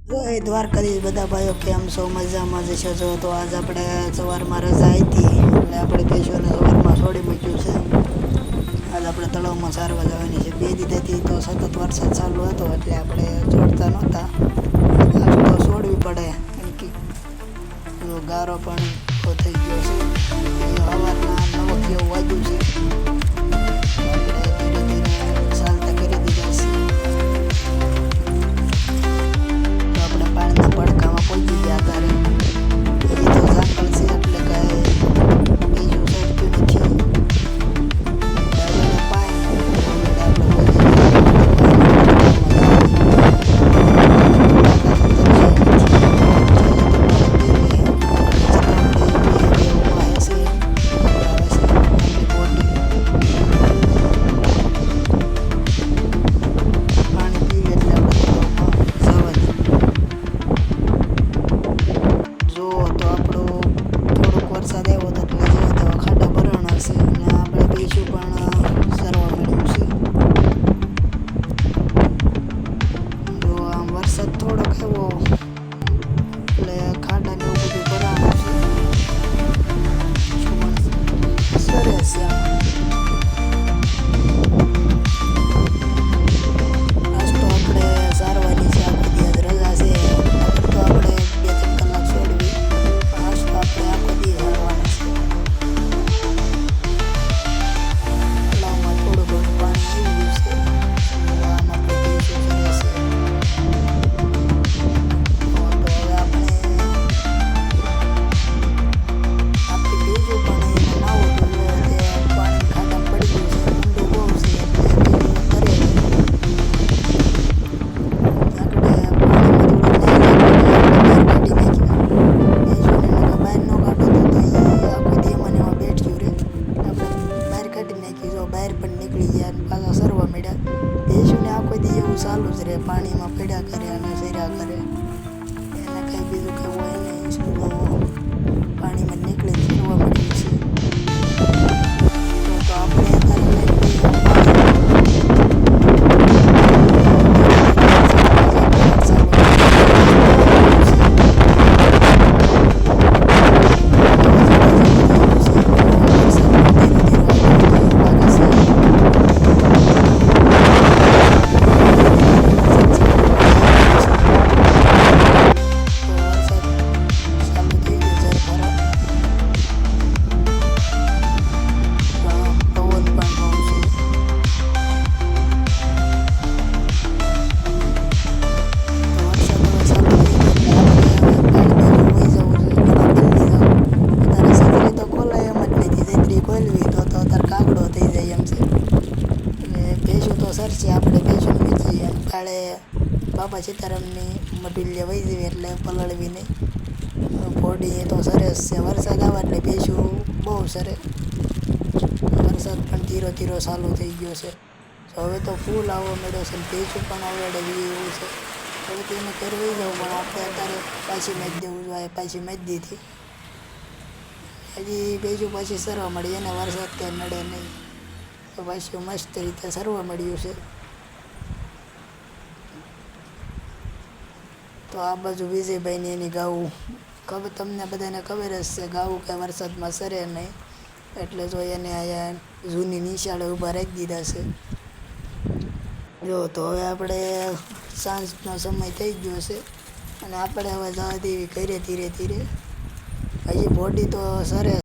જય દ્વારકાધીશ બધા ભાઈઓ, કેમ છો? મજામાં જ છો? જો તો આજ આપણે સવારમાં રજા હતી એટલે આપણે પશુઓને સવારમાં છોડી મૂક્યું છે. આજ આપણે તળાવમાં સારવા જવાની છે. 2 દીધાથી તો સતત વરસાદ ચાલુ હતો એટલે આપણે છોડતા નહોતા. આજ તો છોડવી પડે કેમ કે ગારો પણ થઈ ગયો છે. સવારના 9 જેવું વાગ્યું છે. આપણે ધીરે ધીરે ચાલતા કરી દીધા છે. પાણીના પડકામાં પહોંચી ગયા ત્યારે હજી તો ઝાકળ છે એટલે કાંઈ બીજું સરતું નથી. વરસાદ આવ્યો હતો એટલે જેવા તેવા ખાડા ભરાણા છે અને આપણે પીછું પણ સરવા મળ્યું છે. જો આમ વરસાદ થોડોક આવ્યો એટલે ખાડા ને એવું બધું ભરાણું છે. સરસ છે. આજ તો આપણે સારવાની છે. આખો દિવસ રજા છે તો આપણે 2-3 કલાક છોડવી. આજ તો આપણે આખો દિવસ સારવાના છે. તળાવમાં થોડું ઘણું પાણી આવી ગયું છે. આમાં કોઈ પીછું રહેશે તો હવે આપણે આપણી બીજું પણ એને નાવું તો તે પાણી ખાડામાં પડી ગયું છે. ઊંડું બહુ છે એટલે બીજું કરે બહાર પણ નીકળી ગયા અને પાછા સરવા મળ્યા. ભેંસુને આખો દી એવું ચાલુ જ રહે, પાણીમાં પડ્યા કરે અને સર્યા કરે. એને કંઈ બીજું કંઈ હોય નહીં. પાણીમાં નીકળીને સરવા મળ્યું છે. તો આપણે અત્યારે સરશે આપણે ભેંસુને વેચી અને કાલે બાપા સીતારામની મઢુલ્ય વહી જઈએ એટલે પલળવીને ઘોડી તો સરસ છે. વરસાદ આવે એટલે ભેંસું બહુ સરે. વરસાદ પણ ધીરો ધીરો ચાલુ થઈ ગયો છે. હવે તો ફૂલ આવવા મળ્યો છે. ભેંસું પણ આવડે એવું છે. હવે તો એને ઘર વહી જવું પણ આપણે અત્યારે પાછી મેચ દેવું જોઈએ. પાછી મેચ દીધી હજી ભેંસું પાછી સરવા મળી. એને વરસાદ કંઈ નડે નહીં તો પાછું મસ્ત રીતે સરવા મળ્યું છે. તો આ બાજુ વિજયભાઈની એની ગાવું ખબર તમને બધાને ખબર જ છે. ગાવું કે વરસાદમાં સરે નહીં એટલે જો એને અહીંયા જૂની નિશાળે ઊભા રાખી દીધા છે. જો તો હવે આપણે સાંજનો સમય થઈ ગયો છે અને આપણે હવે જવા દેવી ઘરે ધીરે ધીરે. હજી બોડી તો સરે